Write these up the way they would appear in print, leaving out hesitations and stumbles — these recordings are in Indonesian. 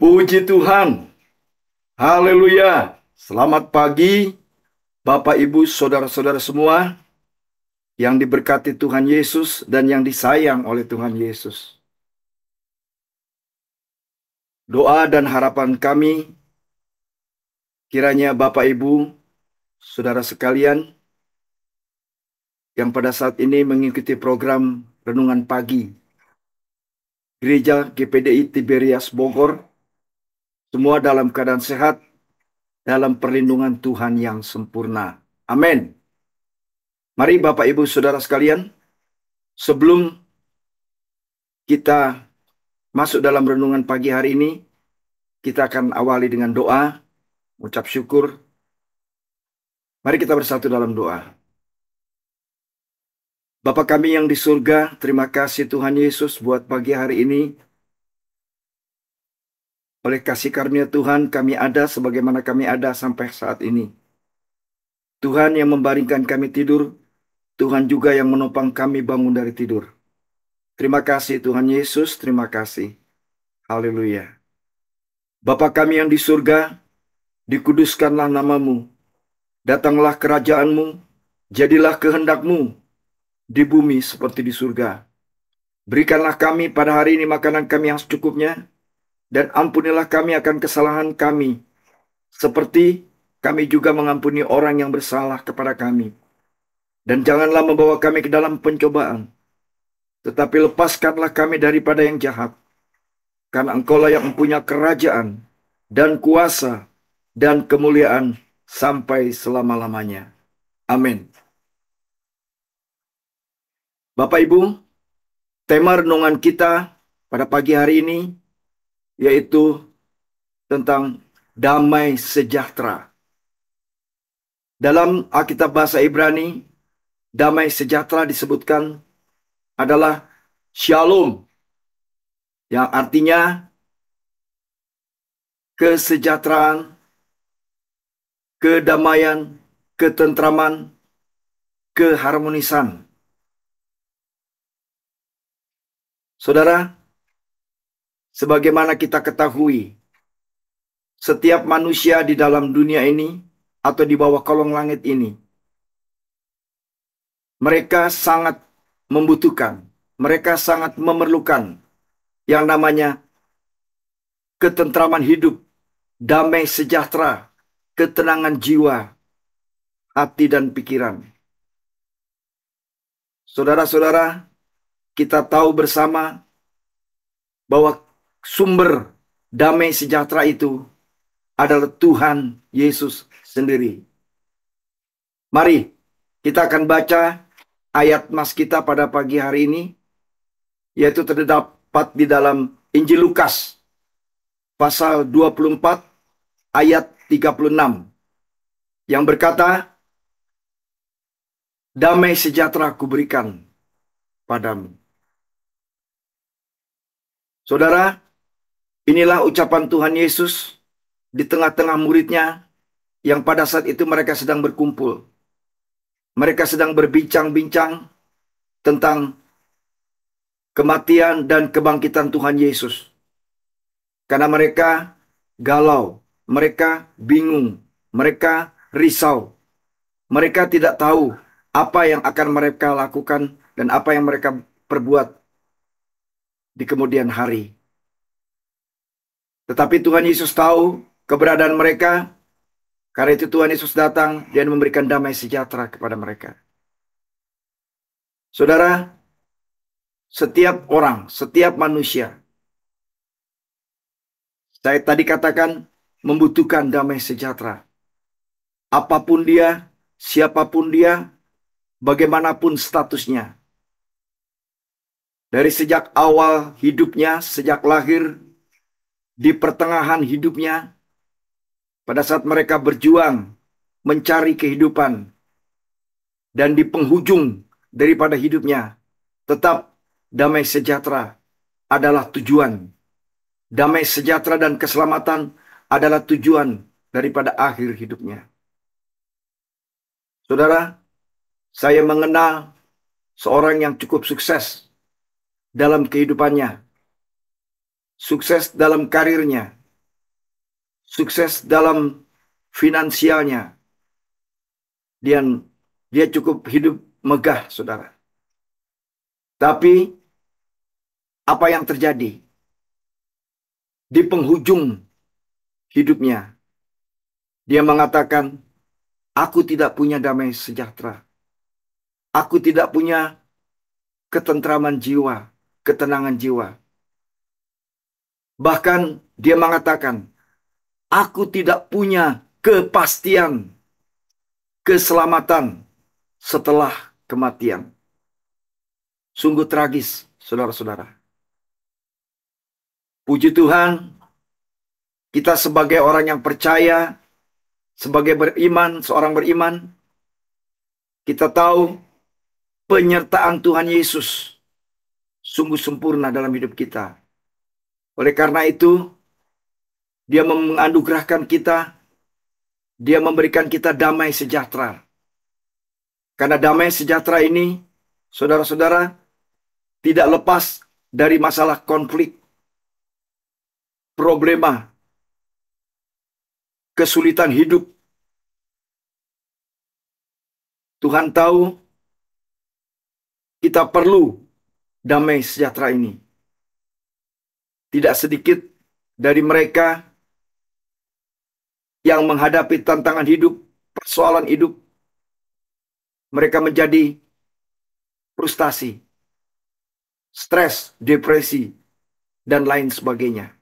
Puji Tuhan. Haleluya. Selamat pagi, Bapak, Ibu, saudara-saudara semua yang diberkati Tuhan Yesus dan yang disayang oleh Tuhan Yesus. Doa dan harapan kami, kiranya Bapak, Ibu, saudara sekalian yang pada saat ini mengikuti program Renungan Pagi Gereja GPDI Tiberias Bogor, semua dalam keadaan sehat, dalam perlindungan Tuhan yang sempurna. Amin. Mari Bapak, Ibu, saudara sekalian, sebelum kita masuk dalam renungan pagi hari ini, kita akan awali dengan doa, ucap syukur. Mari kita bersatu dalam doa. Bapa kami yang di surga, terima kasih Tuhan Yesus buat pagi hari ini. Oleh kasih karunia Tuhan, kami ada sebagaimana kami ada sampai saat ini. Tuhan yang membaringkan kami tidur, Tuhan juga yang menopang kami bangun dari tidur. Terima kasih Tuhan Yesus, terima kasih. Haleluya. Bapa kami yang di surga, dikuduskanlah namamu. Datanglah kerajaanmu, jadilah kehendakmu di bumi seperti di surga. Berikanlah kami pada hari ini makanan kami yang secukupnya, dan ampunilah kami akan kesalahan kami, seperti kami juga mengampuni orang yang bersalah kepada kami. Dan janganlah membawa kami ke dalam pencobaan, tetapi lepaskanlah kami daripada yang jahat. Karena Engkaulah yang mempunyai kerajaan, dan kuasa, dan kemuliaan sampai selama-lamanya. Amin. Bapak Ibu, tema renungan kita pada pagi hari ini yaitu tentang damai sejahtera. Dalam Alkitab bahasa Ibrani, damai sejahtera disebutkan adalah shalom, yang artinya kesejahteraan, kedamaian, ketentraman, keharmonisan. Saudara, sebagaimana kita ketahui, setiap manusia di dalam dunia ini atau di bawah kolong langit ini, mereka sangat membutuhkan, mereka sangat memerlukan yang namanya ketentraman hidup, damai sejahtera, ketenangan jiwa, hati dan pikiran. Saudara-saudara, kita tahu bersama bahwa sumber damai sejahtera itu adalah Tuhan Yesus sendiri. Mari kita akan baca ayat mas kita pada pagi hari ini, yaitu terdapat di dalam Injil Lukas pasal 24 ayat 36 yang berkata, damai sejahtera kuberikan padamu. Saudara, inilah ucapan Tuhan Yesus di tengah-tengah muridnya yang pada saat itu mereka sedang berkumpul. Mereka sedang berbincang-bincang tentang kematian dan kebangkitan Tuhan Yesus. Karena mereka galau, mereka bingung, mereka risau. Mereka tidak tahu apa yang akan mereka lakukan dan apa yang mereka perbuat di kemudian hari. Tetapi Tuhan Yesus tahu keberadaan mereka. Karena itu Tuhan Yesus datang dan memberikan damai sejahtera kepada mereka. Saudara, setiap orang, setiap manusia, saya tadi katakan membutuhkan damai sejahtera. Apapun dia, siapapun dia, bagaimanapun statusnya. Dari sejak awal hidupnya, sejak lahir, di pertengahan hidupnya, pada saat mereka berjuang mencari kehidupan, dan di penghujung daripada hidupnya, tetap damai sejahtera adalah tujuan. Damai sejahtera dan keselamatan adalah tujuan daripada akhir hidupnya. Saudara, saya mengenal seorang yang cukup sukses dalam kehidupannya, sukses dalam karirnya, sukses dalam finansialnya, dan dia cukup hidup megah, saudara. Tapi apa yang terjadi di penghujung hidupnya? Dia mengatakan, aku tidak punya damai sejahtera. Aku tidak punya ketentraman jiwa, ketenangan jiwa. Bahkan dia mengatakan, aku tidak punya kepastian keselamatan setelah kematian. Sungguh tragis, saudara-saudara. Puji Tuhan, kita sebagai orang yang percaya, sebagai beriman, seorang beriman, kita tahu penyertaan Tuhan Yesus sungguh sempurna dalam hidup kita. Oleh karena itu, Dia menganugerahkan kita, Dia memberikan kita damai sejahtera. Karena damai sejahtera ini, saudara-saudara, tidak lepas dari masalah konflik, problema, kesulitan hidup. Tuhan tahu kita perlu damai sejahtera ini. Tidak sedikit dari mereka yang menghadapi tantangan hidup, persoalan hidup, mereka menjadi frustasi, stres, depresi, dan lain sebagainya.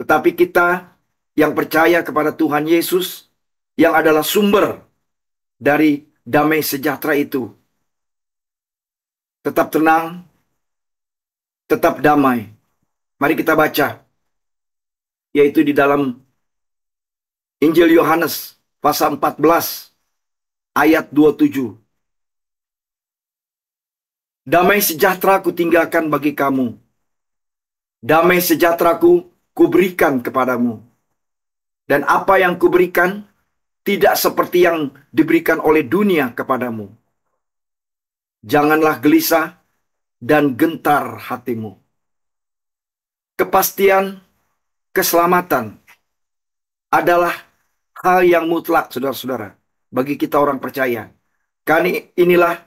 Tetapi kita yang percaya kepada Tuhan Yesus, yang adalah sumber dari damai sejahtera itu, tetap tenang, tetap damai. Mari kita baca, yaitu di dalam Injil Yohanes pasal 14 ayat 27. Damai sejahtera ku tinggalkan bagi kamu. Damai sejahtera-Ku kuberikan kepadamu. Dan apa yang kuberikan tidak seperti yang diberikan oleh dunia kepadamu. Janganlah gelisah dan gentar hatimu. Kepastian keselamatan adalah hal yang mutlak, saudara-saudara, bagi kita orang percaya. Karena inilah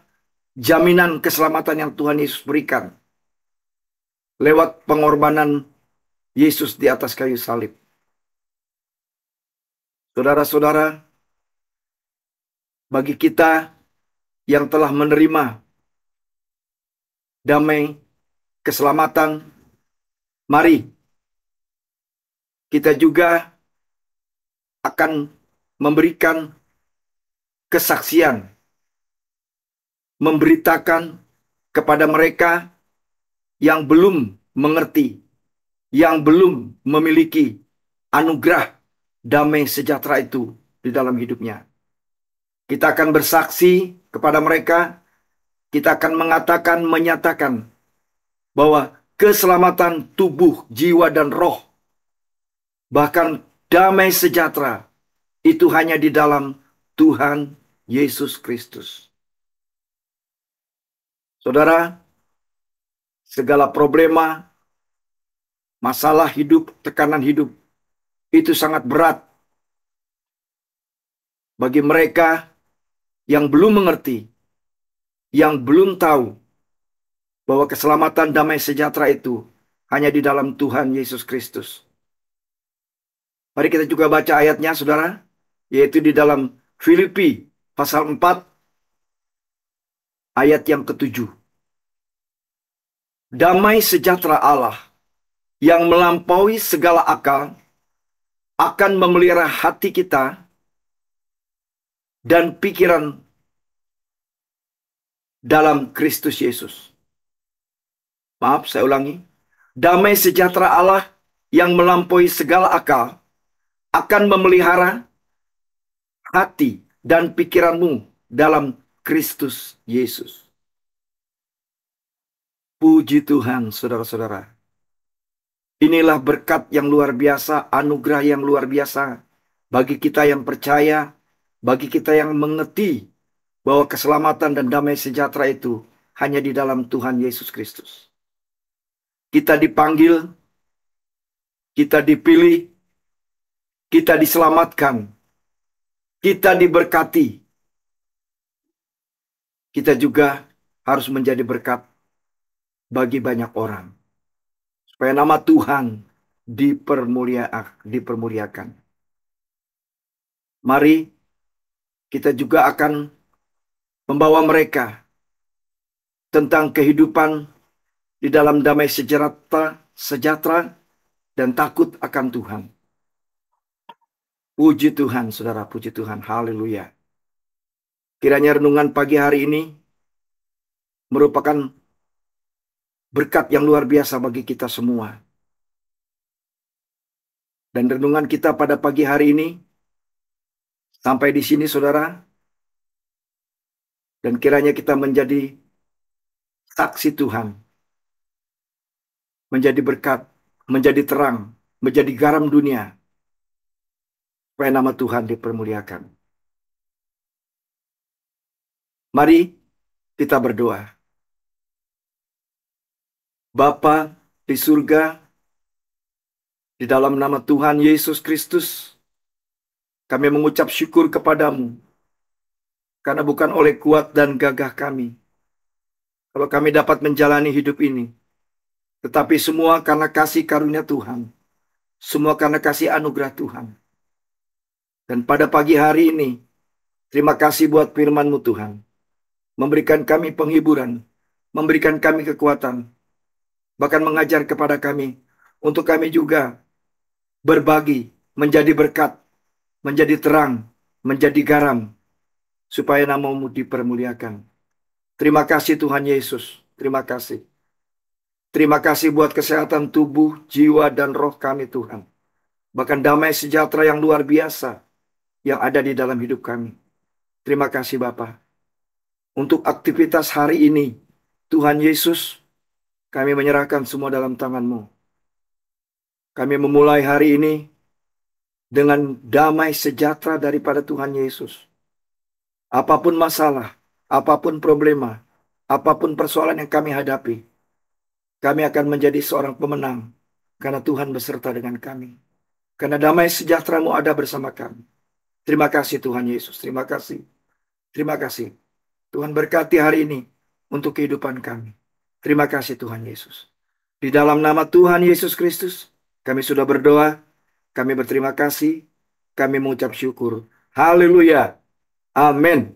jaminan keselamatan yang Tuhan Yesus berikan lewat pengorbanan Yesus di atas kayu salib. Saudara-saudara, bagi kita yang telah menerima damai, keselamatan, mari kita juga akan memberikan kesaksian, memberitakan kepada mereka yang belum mengerti, yang belum memiliki anugerah damai sejahtera itu di dalam hidupnya. Kita akan bersaksi kepada mereka, kita akan mengatakan, menyatakan bahwa keselamatan tubuh, jiwa, dan roh, bahkan damai sejahtera, itu hanya di dalam Tuhan Yesus Kristus. Saudara, segala problema, masalah hidup, tekanan hidup, itu sangat berat bagi mereka yang belum mengerti, yang belum tahu bahwa keselamatan damai sejahtera itu hanya di dalam Tuhan Yesus Kristus. Mari kita juga baca ayatnya, saudara, yaitu di dalam Filipi pasal 4 ayat yang ke-7. Damai sejahtera Allah yang melampaui segala akal akan memelihara hati kita dan pikiran dalam Kristus Yesus. Maaf, saya ulangi. Damai sejahtera Allah yang melampaui segala akal akan memelihara hati dan pikiranmu dalam Kristus Yesus. Puji Tuhan, saudara-saudara. Inilah berkat yang luar biasa, anugerah yang luar biasa bagi kita yang percaya, bagi kita yang mengerti bahwa keselamatan dan damai sejahtera itu hanya di dalam Tuhan Yesus Kristus. Kita dipanggil kita dipilih, kita diselamatkan, kita diberkati. Kita juga harus menjadi berkat bagi banyak orang. Supaya nama Tuhan dipermuliakan. Mari kita juga akan membawa mereka tentang kehidupan di dalam damai sejahtera dan takut akan Tuhan. Puji Tuhan, saudara, puji Tuhan. Haleluya. Kiranya renungan pagi hari ini merupakan berkat yang luar biasa bagi kita semua. Dan renungan kita pada pagi hari ini sampai di sini, saudara. Dan kiranya kita menjadi saksi Tuhan. Menjadi berkat, menjadi terang, menjadi garam dunia. Supaya nama Tuhan dipermuliakan. Mari kita berdoa. Bapa di surga, di dalam nama Tuhan Yesus Kristus, kami mengucap syukur kepadamu. Karena bukan oleh kuat dan gagah kami, kalau kami dapat menjalani hidup ini. Tetapi semua karena kasih karunia Tuhan. Semua karena kasih anugerah Tuhan. Dan pada pagi hari ini, terima kasih buat firman-Mu Tuhan. Memberikan kami penghiburan, memberikan kami kekuatan, bahkan mengajar kepada kami, untuk kami juga berbagi, menjadi berkat, menjadi terang, menjadi garam, supaya nama-Mu dipermuliakan. Terima kasih Tuhan Yesus, terima kasih. Terima kasih buat kesehatan tubuh, jiwa, dan roh kami Tuhan. Bahkan damai sejahtera yang luar biasa yang ada di dalam hidup kami. Terima kasih Bapa. Untuk aktivitas hari ini, Tuhan Yesus, kami menyerahkan semua dalam tangan-Mu. Kami memulai hari ini dengan damai sejahtera daripada Tuhan Yesus. Apapun masalah, apapun problema, apapun persoalan yang kami hadapi, kami akan menjadi seorang pemenang karena Tuhan beserta dengan kami. Karena damai sejahtera-Mu ada bersama kami. Terima kasih Tuhan Yesus, terima kasih. Terima kasih. Tuhan berkati hari ini untuk kehidupan kami. Terima kasih Tuhan Yesus. Di dalam nama Tuhan Yesus Kristus, kami sudah berdoa, kami berterima kasih, kami mengucap syukur. Haleluya. Amin.